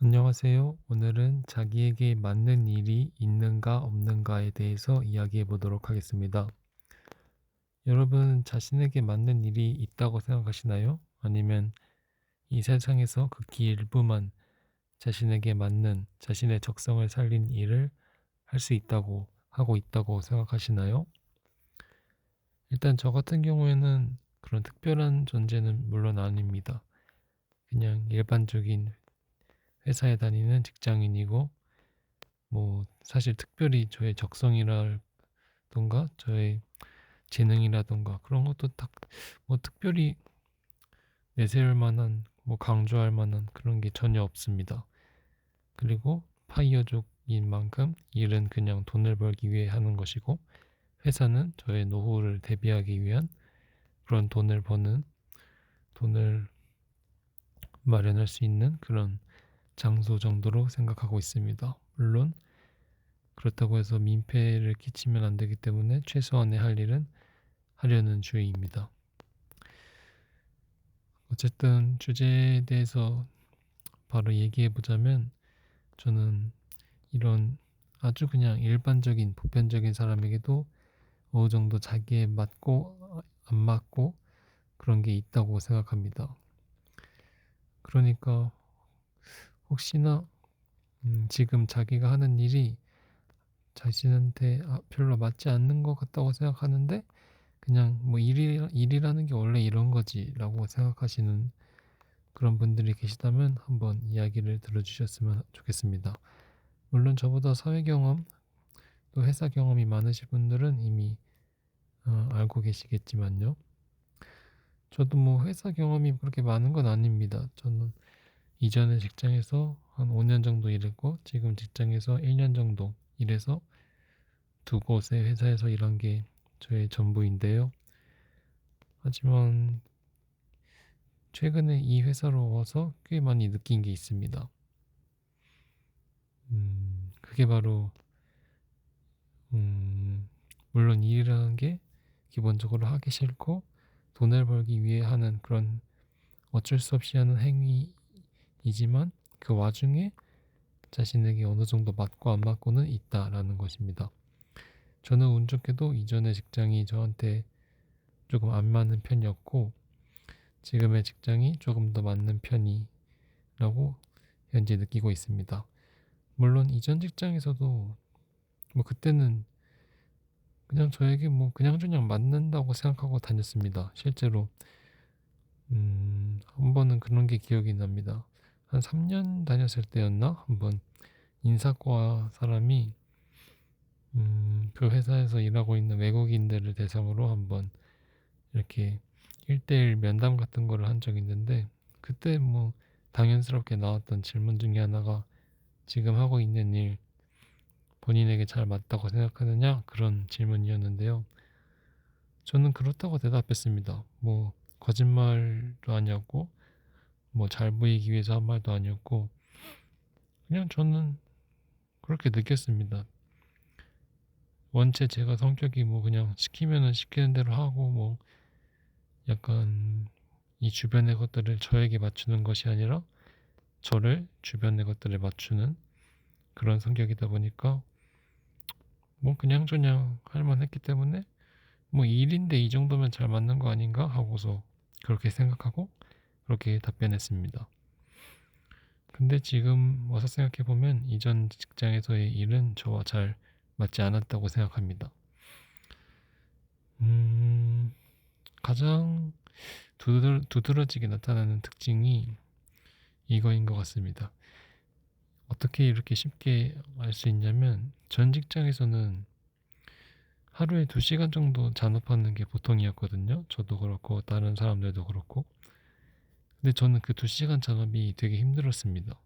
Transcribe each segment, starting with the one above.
안녕하세요. 오늘은 자기에게 맞는 일이 있는가 없는가에 대해서 이야기해 보도록 하겠습니다. 여러분 자신에게 맞는 일이 있다고 생각하시나요? 아니면 이 세상에서 극히 일부만 자신에게 맞는 자신의 적성을 살린 일을 할 수 있다고 하고 있다고 생각하시나요? 일단 저 같은 경우에는 그런 특별한 존재는 물론 아닙니다. 그냥 일반적인 회사에 다니는 직장인이고 사실 특별히 저의 적성이랄 던가 저의 재능이라던가 그런 것도 딱 특별히 내세울 만한 강조할 만한 그런 게 전혀 없습니다. 그리고 파이어족인 만큼 일은 그냥 돈을 벌기 위해 하는 것이고 회사는 저의 노후를 대비하기 위한 그런 돈을 마련할 수 있는 그런 장소 정도로 생각하고 있습니다. 물론 그렇다고 해서 민폐를 끼치면 안 되기 때문에 최소한의 할 일은 하려는 주의입니다. 어쨌든 주제에 대해서 바로 얘기해 보자면 저는 이런 아주 그냥 일반적인 보편적인 사람에게도 어느 정도 자기에 맞고 안 맞고 그런 게 있다고 생각합니다. 그러니까 혹시나 지금 자기가 하는 일이 자신한테 별로 맞지 않는 것 같다고 생각하는데 그냥 일이라는 게 원래 이런 거지라고 생각하시는 그런 분들이 계시다면 한번 이야기를 들어주셨으면 좋겠습니다. 물론 저보다 사회 경험 또 회사 경험이 많으신 분들은 이미 알고 계시겠지만요. 저도 회사 경험이 그렇게 많은 건 아닙니다. 저는 이전의 직장에서 한 5년 정도 일했고 지금 직장에서 1년 정도 일해서 두 곳의 회사에서 일한 게 저의 전부인데요. 하지만 최근에 이 회사로 와서 꽤 많이 느낀 게 있습니다. 그게 바로 물론 일이라는 게 기본적으로 하기 싫고 돈을 벌기 위해 하는 그런 어쩔 수 없이 하는 행위이지만 그 와중에 자신에게 어느 정도 맞고 안 맞고는 있다라는 것입니다. 저는 운 좋게도 이전의 직장이 저한테 조금 안 맞는 편이었고 지금의 직장이 조금 더 맞는 편이라고 현재 느끼고 있습니다. 물론 이전 직장에서도 그때는 그냥 저에게 그냥저냥 맞는다고 생각하고 다녔습니다. 실제로 한 번은 그런 게 기억이 납니다. 한 3년 다녔을 때였나? 한 번 인사과 사람이 그 회사에서 일하고 있는 외국인들을 대상으로 한번 이렇게 1대1 면담 같은 거를 한 적이 있는데 그때 당연스럽게 나왔던 질문 중에 하나가 지금 하고 있는 일 본인에게 잘 맞다고 생각하느냐? 그런 질문이었는데요. 저는 그렇다고 대답했습니다. 거짓말도 아니었고 잘 보이기 위해서 한 말도 아니었고 그냥 저는 그렇게 느꼈습니다. 원체 제가 성격이 그냥 시키면은 시키는 대로 하고 약간 이 주변의 것들을 저에게 맞추는 것이 아니라 저를 주변의 것들에 맞추는 그런 성격이다 보니까 그냥저냥 할 만했기 때문에 일인데 이 정도면 잘 맞는 거 아닌가 하고서 그렇게 생각하고 그렇게 답변했습니다. 근데 지금 와서 생각해보면 이전 직장에서의 일은 저와 잘 맞지 않았다고 생각합니다. 음, 가장 두드러지게 나타나는 특징이 이거인 것 같습니다. 어떻게 이렇게 쉽게 알 수 있냐면 전 직장에서는 하루에 2시간 정도 잔업하는 게 보통이었거든요. 저도 그렇고 다른 사람들도 그렇고. 근데 저는 그 2시간 잔업이 되게 힘들었습니다.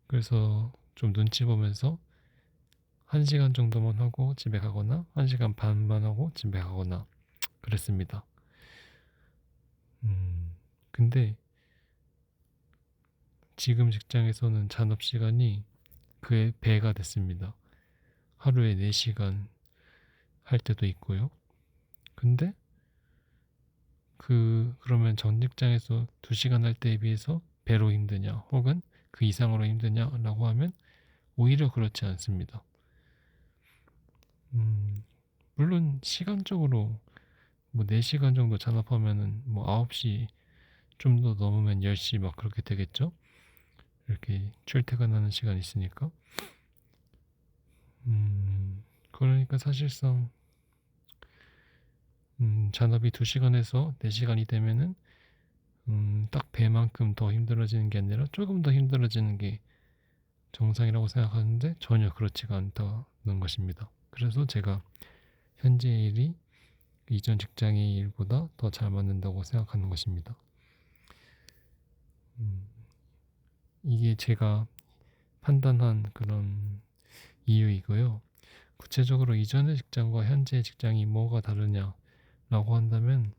그래서 좀 눈치 보면서 1시간 정도만 하고 집에 가거나 1시간 반만 하고 집에 가거나 그랬습니다. 근데 지금 직장에서는 잔업 시간이 그의 배가 됐습니다. 하루에 4시간 할 때도 있고요. 근데 그러면 전 직장에서 2시간 할 때에 비해서 배로 힘드냐? 혹은 그 이상으로 힘드냐라고 하면 오히려 그렇지 않습니다. 물론 시간적으로 뭐 4시간 정도 잔업하면은 뭐 9시 좀 더 넘으면 10시 막 그렇게 되겠죠? 이렇게 출퇴근하는 시간이 있으니까. 그러니까 사실상 잔업이 2시간에서 4시간이 되면은 딱 배만큼 더 힘들어지는 게 아니라 조금 더 힘들어지는 게 정상이라고 생각하는데 전혀 그렇지가 않다는 것입니다. 그래서 제가 현재 일이 이전 직장의 일보다 더 잘 맞는다고 생각하는 것입니다. 음, 이게 제가 판단한 그런 이유이고요. 구체적으로 이전의 직장과 현재의 직장이 뭐가 다르냐라고 한다면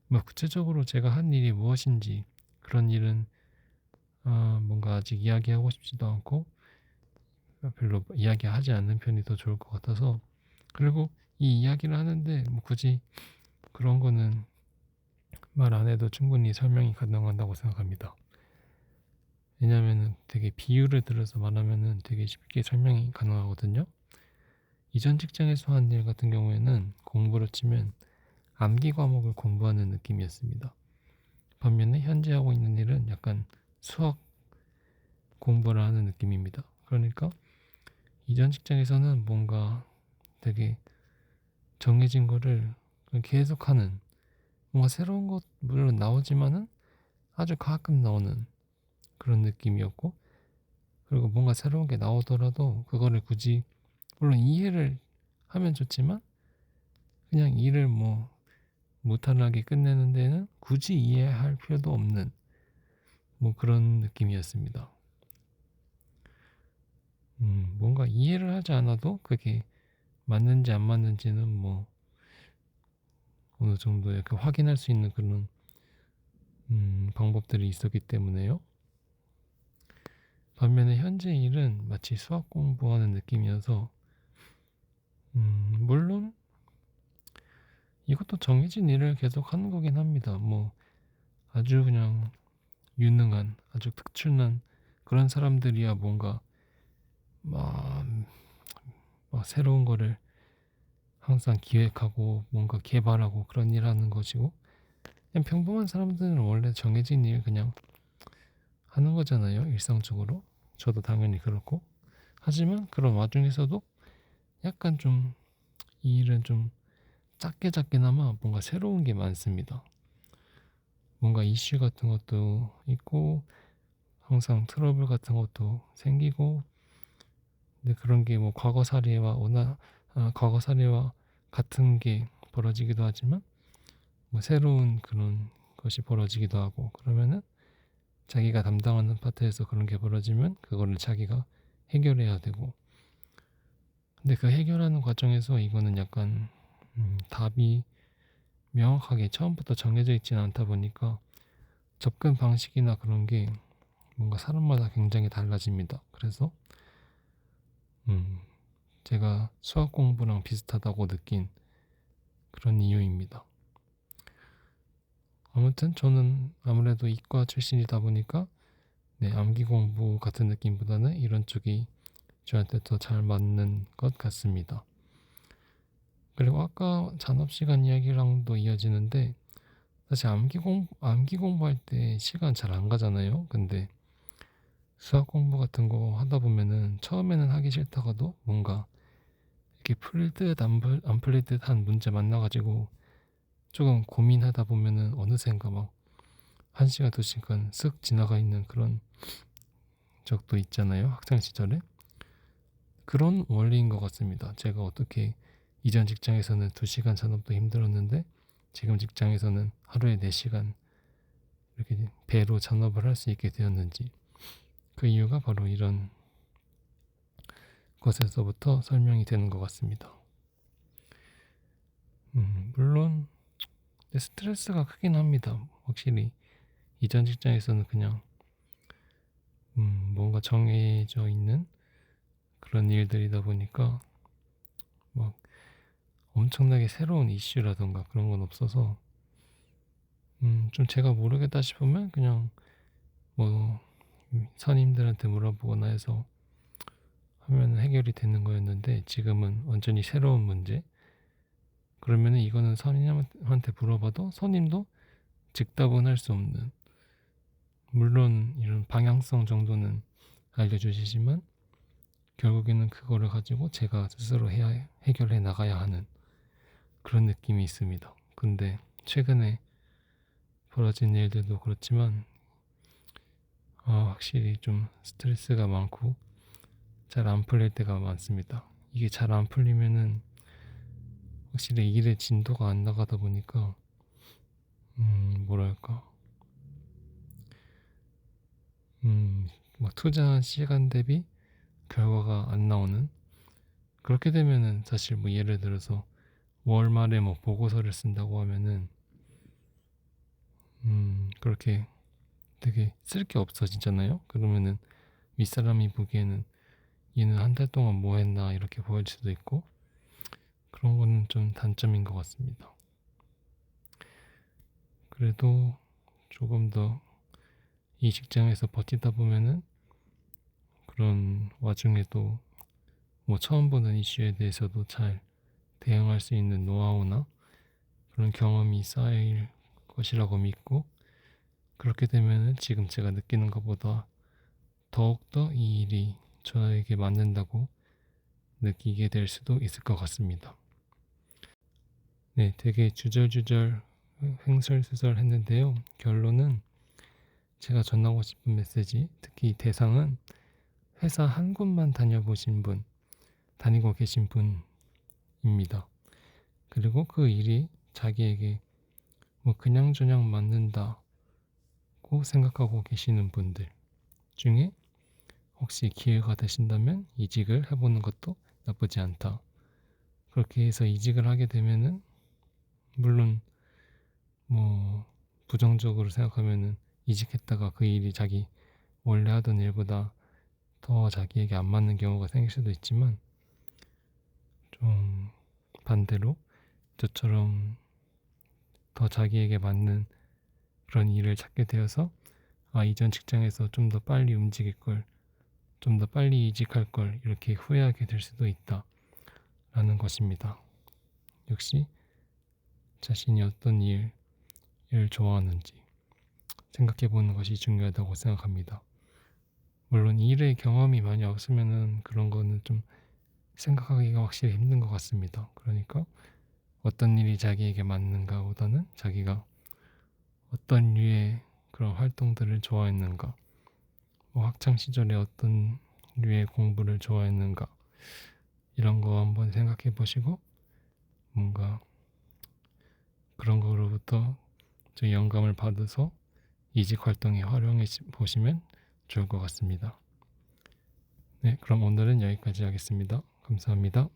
뭐 구체적으로 제가 한 일이 무엇인지 그런 일은 뭔가 아직 이야기하고 싶지도 않고 별로 이야기하지 않는 편이 더 좋을 것 같아서 그리고 이 이야기를 하는데 뭐 굳이 그런 거는 말 안 해도 충분히 설명이 가능하다고 생각합니다. 왜냐하면 되게 비유를 들어서 말하면은 되게 쉽게 설명이 가능하거든요. 이전 직장에서 한 일 같은 경우에는 공부로 치면 암기 과목을 공부하는 느낌이었습니다. 반면에 현재 하고 있는 일은 약간 수학 공부를 하는 느낌입니다. 그러니까 이전 직장에서는 뭔가 되게 정해진 거를 계속하는 뭔가 새로운 것 물론 나오지만은 아주 가끔 나오는 그런 느낌이었고 그리고 뭔가 새로운 게 나오더라도 그거를 굳이 물론 이해를 하면 좋지만 그냥 일을 뭐 무탈하게 끝내는 데는 굳이 이해할 필요도 없는 뭐 그런 느낌이었습니다. 뭔가 이해를 하지 않아도 그게 맞는지 안 맞는지는 뭐 어느 정도 이렇게 확인할 수 있는 그런 방법들이 있었기 때문에요. 반면에 현재 일은 마치 수학 공부하는 느낌이어서 물론 이것도 정해진 일을 계속 하는 거긴 합니다. 뭐 아주 그냥 유능한 아주 특출난 그런 사람들이야 뭔가 막, 막 새로운 거를 항상 기획하고 뭔가 개발하고 그런 일 하는 것이고 그냥 평범한 사람들은 원래 정해진 일 그냥 하는 거잖아요. 일상적으로. 저도 당연히 그렇고. 하지만 그런 와중에서도 약간 좀 이 일은 좀 작게 작게나마 뭔가 새로운 게 많습니다. 뭔가 이슈 같은 것도 있고 항상 트러블 같은 것도 생기고 근데 그런 게 뭐 과거 사례와 같은 게 벌어지기도 하지만 뭐 새로운 그런 것이 벌어지기도 하고 그러면은 자기가 담당하는 파트에서 그런 게 벌어지면 그거를 자기가 해결해야 되고 근데 그 해결하는 과정에서 이거는 약간 답이 명확하게 처음부터 정해져 있지는 않다 보니까 접근 방식이나 그런 게 뭔가 사람마다 굉장히 달라집니다. 그래서 제가 수학 공부랑 비슷하다고 느낀 그런 이유입니다. 아무튼 저는 아무래도 이과 출신이다 보니까 네, 암기 공부 같은 느낌보다는 이런 쪽이 저한테 더 잘 맞는 것 같습니다. 그리고 아까 잔업 시간 이야기랑도 이어지는데 사실 암기 공부할 때 시간 잘 안 가잖아요. 근데 수학 공부 같은 거 하다 보면은 처음에는 하기 싫다가도 뭔가 이렇게 풀릴 듯 안 풀릴 듯한 문제 만나가지고 조금 고민하다 보면은 어느샌가 막 1시간, 2시간 쓱 지나가 있는 그런 적도 있잖아요. 학창 시절에. 그런 원리인 것 같습니다. 제가 어떻게 이전 직장에서는 2시간 잔업도 힘들었는데 지금 직장에서는 하루에 4시간 이렇게 배로 잔업을 할 수 있게 되었는지 그 이유가 바로 이런 것에서부터 설명이 되는 것 같습니다. 물론 스트레스가 크긴 합니다. 확실히 이전 직장에서는 그냥 뭔가 정해져 있는 그런 일들이다 보니까 막 엄청나게 새로운 이슈라던가 그런 건 없어서 좀 제가 모르겠다 싶으면 그냥 뭐 선임들한테 물어보거나 해서 하면 해결이 되는 거였는데 지금은 완전히 새로운 문제. 그러면은 이거는 선임한테 물어봐도 선임도 즉답은 할 수 없는, 물론 이런 방향성 정도는 알려주시지만 결국에는 그거를 가지고 제가 스스로 해결해 나가야 하는 그런 느낌이 있습니다. 근데 최근에 벌어진 일들도 그렇지만 확실히 좀 스트레스가 많고 잘 안 풀릴 때가 많습니다. 이게 잘 안 풀리면은 확실히 일의 진도가 안 나가다 보니까 뭐랄까 막 투자한 시간 대비 결과가 안 나오는, 그렇게 되면은 사실 뭐 예를 들어서 월 말에 뭐 보고서를 쓴다고 하면은 그렇게 되게 쓸 게 없어지잖아요. 그러면은 윗사람이 보기에는 얘는 한 달 동안 뭐 했나 이렇게 보일 수도 있고, 그런 거는 좀 단점인 것 같습니다. 그래도 조금 더 이 직장에서 버티다 보면은 그런 와중에도 뭐 처음 보는 이슈에 대해서도 잘 대응할 수 있는 노하우나 그런 경험이 쌓일 것이라고 믿고, 그렇게 되면은 지금 제가 느끼는 것보다 더욱더 이 일이 저에게 맞는다고 느끼게 될 수도 있을 것 같습니다. 네, 되게 주절주절 횡설수설 했는데요. 결론은 제가 전하고 싶은 메시지, 특히 대상은 회사 한 군만 다니고 계신 분입니다. 그리고 그 일이 자기에게 뭐 그냥저냥 맞는다고 생각하고 계시는 분들 중에 혹시 기회가 되신다면 이직을 해보는 것도 나쁘지 않다. 그렇게 해서 이직을 하게 되면은 물론 뭐 부정적으로 생각하면은 이직했다가 그 일이 자기 원래 하던 일보다 더 자기에게 안 맞는 경우가 생길 수도 있지만, 좀 반대로 저처럼 더 자기에게 맞는 그런 일을 찾게 되어서 이전 직장에서 좀 더 빨리 움직일 걸, 좀 더 빨리 이직할 걸 이렇게 후회하게 될 수도 있다라는 것입니다. 역시 자신이 어떤 일을 좋아하는지 생각해 보는 것이 중요하다고 생각합니다. 물론 일의 경험이 많이 없으면은 그런 거는 좀 생각하기가 확실히 힘든 것 같습니다. 그러니까 어떤 일이 자기에게 맞는가 보다는 자기가 어떤 류의 그런 활동들을 좋아했는가, 뭐 학창 시절에 어떤 류의 공부를 좋아했는가, 이런 거 한번 생각해 보시고 뭔가 그런 거로부터 좀 영감을 받아서 이직 활동에 활용해 보시면 좋을 것 같습니다. 네, 그럼 오늘은 여기까지 하겠습니다. 감사합니다.